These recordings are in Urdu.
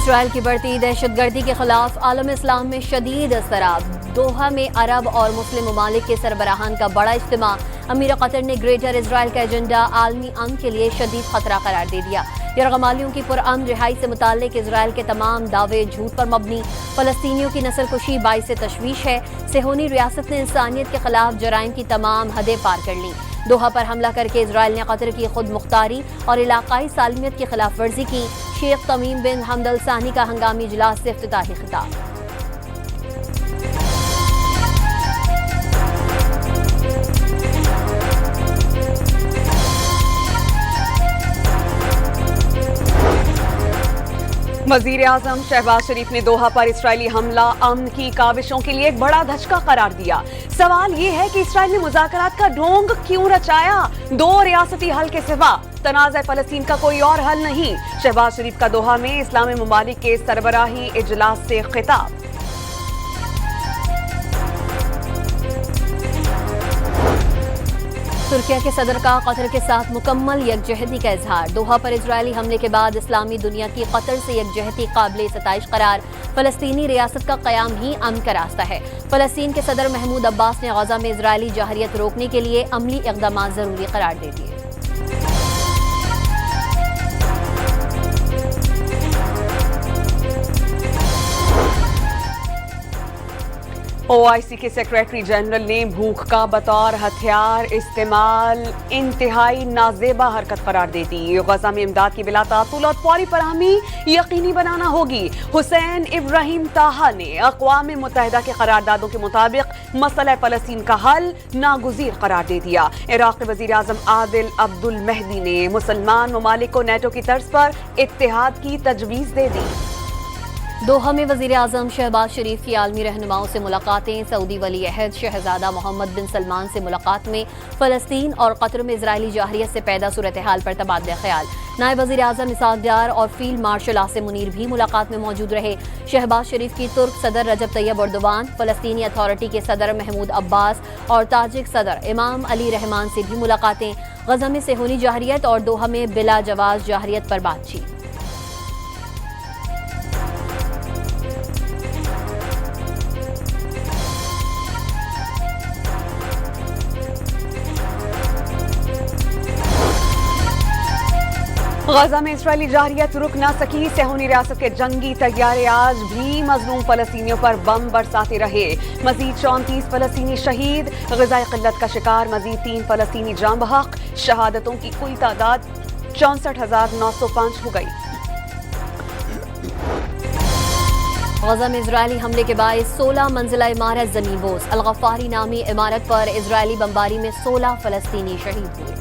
اسرائیل کی بڑھتی دہشت گردی کے خلاف عالم اسلام میں شدید اضطراب۔ دوحہ میں عرب اور مسلم ممالک کے سربراہان کا بڑا اجتماع۔ امیر قطر نے گریٹر اسرائیل کا ایجنڈا عالمی امن کے لیے شدید خطرہ قرار دے دیا۔ یرغمالیوں کی پرامن رہائی سے متعلق اسرائیل کے تمام دعوے جھوٹ پر مبنی۔ فلسطینیوں کی نسل کشی باعث تشویش ہے۔ صہیونی ریاست نے انسانیت کے خلاف جرائم کی تمام حدیں پار کر لیں۔ دوحہ پر حملہ کر کے اسرائیل نے قطر کی خود مختاری اور علاقائی سالمیت کی خلاف ورزی کی۔ شیخ تمیم بن حمد الثانی کا ہنگامی اجلاس سے افتتاحی خطاب۔ وزیر اعظم شہباز شریف نے دوحہ پر اسرائیلی حملہ امن کی کاوشوں کے لیے ایک بڑا دھچکا قرار دیا۔ سوال یہ ہے کہ اسرائیل نے مذاکرات کا ڈھونگ کیوں رچایا؟ دو ریاستی حل کے سوا تنازع فلسطین کا کوئی اور حل نہیں۔ شہباز شریف کا دوحہ میں اسلامی ممالک کے سربراہی اجلاس سے خطاب۔ ترکیہ کے صدر کا قطر کے ساتھ مکمل یکجہتی کا اظہار۔ دوحہ پر اسرائیلی حملے کے بعد اسلامی دنیا کی قطر سے یکجہتی قابل ستائش قرار۔ فلسطینی ریاست کا قیام ہی امن کا راستہ ہے۔ فلسطین کے صدر محمود عباس نے غزہ میں اسرائیلی جارحیت روکنے کے لیے عملی اقدامات ضروری قرار دے دیے۔ OIC کے سیکریٹری جنرل نے بھوک کا بطور ہتھیار استعمال انتہائی نازیبا حرکت قرار دے دی۔ غزہ میں امداد کی بلا تعطل اور فوری فراہمی یقینی بنانا ہوگی۔ حسین ابراہیم طاہا نے اقوام متحدہ کے قراردادوں کے مطابق مسئلہ فلسطین کا حل ناگزیر قرار دے دیا۔ عراق کے وزیر اعظم عادل عبد المہدی نے مسلمان ممالک کو نیٹو کی طرز پر اتحاد کی تجویز دے دی۔ دوحہ میں وزیر اعظم شہباز شریف کی عالمی رہنماؤں سے ملاقاتیں۔ سعودی ولی عہد شہزادہ محمد بن سلمان سے ملاقات میں فلسطین اور قطر میں اسرائیلی جارحیت سے پیدا صورتحال پر تبادلہ خیال۔ نائب وزیر اعظم اسحاق ڈار اور فیلڈ مارشل عاصم منیر بھی ملاقات میں موجود رہے۔ شہباز شریف کی ترک صدر رجب طیب اردوان، فلسطینی اتھارٹی کے صدر محمود عباس اور تاجک صدر امام علی رحمان سے بھی ملاقاتیں۔ غزہ میں صہیونی جارحیت اور دوحہ میں بلا جواز جارحیت پر بات چیت۔ غزہ میں اسرائیلی جارحیت رک نہ سکی۔ صہیونی ریاست کے جنگی طیارے آج بھی مظلوم فلسطینیوں پر بم برساتے رہے۔ مزید 34 فلسطینی شہید۔ غذائی قلت کا شکار مزید 3 فلسطینی جاں بحق۔ شہادتوں کی کل تعداد 64,905 ہو گئی۔ غزہ میں اسرائیلی حملے کے باعث 16 منزلہ عمارت زمین بوس۔ الغفاری نامی عمارت پر اسرائیلی بمباری میں 16 فلسطینی شہید ہوئے۔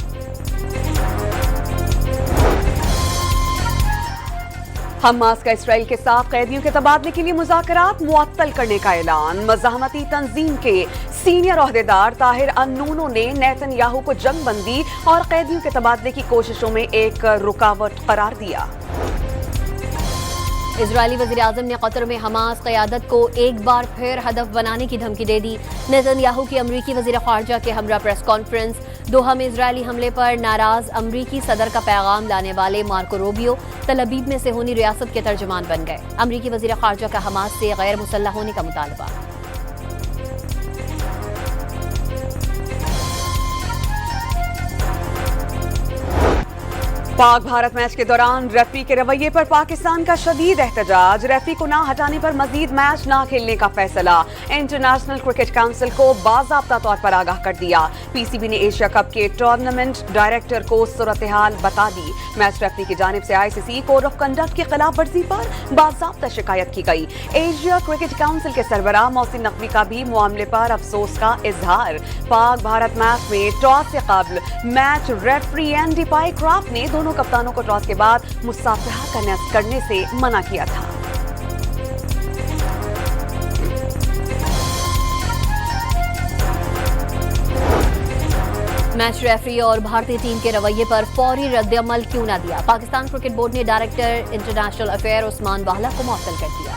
حماس کا اسرائیل کے ساتھ قیدیوں کے تبادلے کے لیے مذاکرات معطل کرنے کا اعلان۔ مزاحمتی تنظیم کے سینئر عہدیدار طاہر النونو نے نیتن یاہو کو جنگ بندی اور قیدیوں کے تبادلے کی کوششوں میں ایک رکاوٹ قرار دیا۔ اسرائیلی وزیر اعظم نے قطر میں حماس قیادت کو ایک بار پھر ہدف بنانے کی دھمکی دے دی۔ نیتن یاہو کی امریکی وزیر خارجہ کے ہمراہ پریس کانفرنس۔ دوحہ میں اسرائیلی حملے پر ناراض امریکی صدر کا پیغام لانے والے مارکو روبیو تل ابیب میں صہیونی ریاست کے ترجمان بن گئے۔ امریکی وزیر خارجہ کا حماس سے غیر مسلح ہونے کا مطالبہ۔ پاک بھارت میچ کے دوران ریفری کے رویے پر پاکستان کا شدید احتجاج۔ ریفری کو نہ ہٹانے پر مزید میچ نہ کھیلنے کا فیصلہ۔ انٹرنیشنل کرکٹ کونسل کو باضابطہ طور پر آگاہ کر دیا۔ PCB نے ایشیا کپ کے ٹورنامنٹ ڈائریکٹر کو صورتحال بتا دی۔ میچ ریفری کی جانب سے ICC کوڈ آف کنڈکٹ کی خلاف ورزی پر باضابطہ شکایت کی گئی۔ ایشیا کرکٹ کونسل کے سربراہ محسن نقوی کا بھی معاملے پر افسوس کا اظہار۔ پاک بھارت میچ میں ٹاس سے قبل میچ ریفری اینڈی پائی کرافٹ نے دونوں کپتانوں کو ٹاس کے بعد مصافحہ کرنے سے منع کیا تھا۔ میچ ریفری اور بھارتی ٹیم کے رویے پر فوری رد عمل کیوں نہ دیا؟ پاکستان کرکٹ بورڈ نے ڈائریکٹر انٹرنیشنل افیئر عثمان واہلہ کو معطل کر دیا۔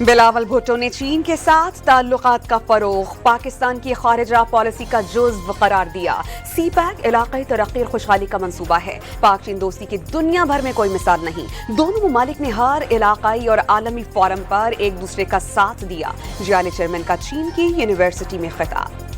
بلاول بھٹو نے چین کے ساتھ تعلقات کا فروغ پاکستان کی خارجہ پالیسی کا جزو قرار دیا. سی پیک علاقائی ترقی اور خوشحالی کا منصوبہ ہے. پاک چین دوستی کی دنیا بھر میں کوئی مثال نہیں. دونوں ممالک نے ہر علاقائی اور عالمی فورم پر ایک دوسرے کا ساتھ دیا. جیالی چیئرمین کا چین کی یونیورسٹی میں خطاب.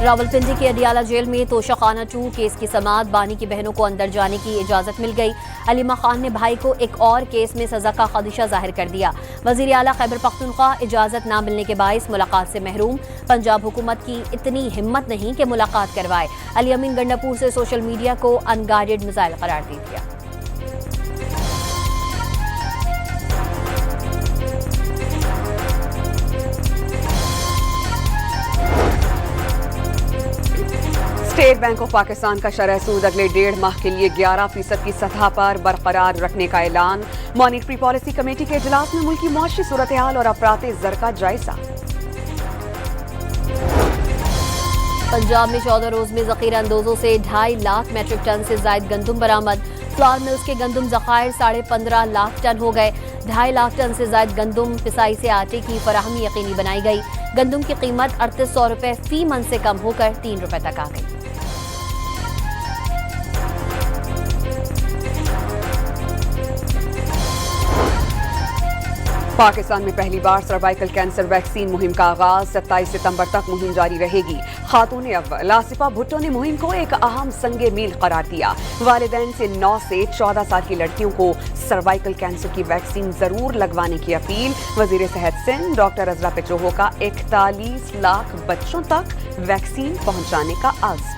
راولپنڈی کی اڈیالہ جیل میں توشخانہ 2 کیس کی سماعت. بانی کی بہنوں کو اندر جانے کی اجازت مل گئی. علیمہ خان نے بھائی کو ایک اور کیس میں سزا کا خدشہ ظاہر کر دیا. وزیر اعلیٰ خیبر پختونخوا اجازت نہ ملنے کے باعث ملاقات سے محروم. پنجاب حکومت کی اتنی ہمت نہیں کہ ملاقات کروائے. علی امین گنڈاپور سے سوشل میڈیا کو ان گائیڈڈ میزائل قرار دے دیا. اسٹیٹ بینک آف پاکستان کا شرح سود اگلے 1.5 ماہ کے لیے 11% کی سطح پر برقرار رکھنے کا اعلان. مانیٹری پالیسی کمیٹی کے اجلاس میں ملکی معاشی صورتحال اور افراط زر کا جائزہ. پنجاب میں 14 روز میں ذخیرہ اندوزوں سے 2.5 لاکھ میٹرک ٹن سے زائد گندم برآمد. فلار ملز کے گندم ذخائر 15.5 لاکھ ٹن ہو گئے. 2.5 لاکھ ٹن سے زائد گندم پسائی سے آٹے کی فراہمی یقینی بنائی گئی. گندم کی قیمت 3800 روپے فی من سے کم ہو کر 3 روپے تک آ گئی. پاکستان میں پہلی بار سروائیکل کینسر ویکسین مہم کا آغاز. 27 ستمبر تک مہم جاری رہے گی. خاتون اول آصفہ بھٹو نے مہم کو ایک اہم سنگ میل قرار دیا. والدین سے 9 سے 14 سال کی لڑکیوں کو سروائیکل کینسر کی ویکسین ضرور لگوانے کی اپیل. وزیر صحت سندھ ڈاکٹر عزرا پچوہو کا 41 لاکھ بچوں تک ویکسین پہنچانے کا عزم.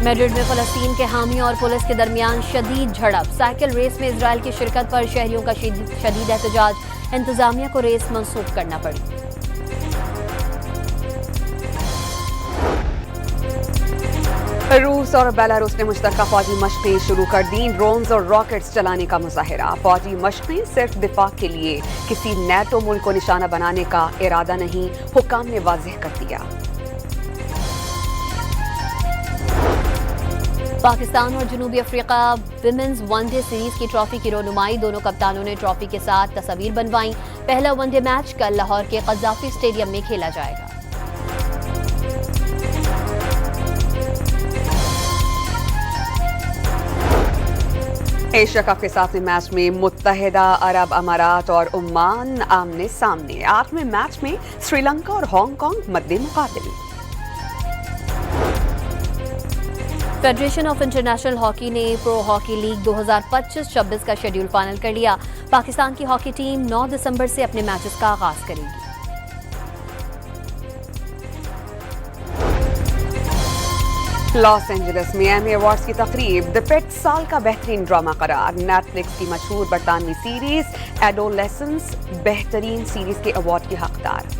میڈرڈ میں فلسطین کے حامیوں اور پولیس کے درمیان شدید جھڑپ. سائیکل ریس میں اسرائیل کی شرکت پر شہریوں کا شدید احتجاج. انتظامیہ کو ریس منسوخ کرنا پڑی. روس اور بیلاروس نے مشترکہ فوجی مشقیں شروع کر دیں. ڈرونز اور راکٹس چلانے کا مظاہرہ. فوجی مشقیں صرف دفاع کے لیے، کسی نیٹو ملک کو نشانہ بنانے کا ارادہ نہیں، حکام نے واضح کر دیا. پاکستان اور جنوبی افریقہ ویمنز ون ڈے سیریز کی ٹرافی کی رونمائی. دونوں کپتانوں نے ٹرافی کے ساتھ تصاویر بنوائیں. پہلا ون ڈے میچ کل لاہور کے قذافی اسٹیڈیم میں کھیلا جائے گا. ایشیا کپ کے 7ویں میچ میں متحدہ عرب امارات اور عمان آمنے سامنے. 8ویں میچ میں سری لنکا اور ہانگ کانگ مد مقابل. فیڈریشن آف انٹرنیشنل ہاکی نے پرو ہاکی لیگ 2025-26 کا شیڈول فائنل کر لیا. پاکستان کی ہاکی ٹیم 9 دسمبر سے اپنے میچز کا آغاز کرے گی. لاس اینجلس میں ایمی ایوارڈز کی تقریب. دی پٹ سال کا بہترین ڈرامہ قرار. نیٹ فلکس کی مشہور برطانوی سیریز ایڈولیسنس بہترین سیریز کے ایوارڈ کی حقدار.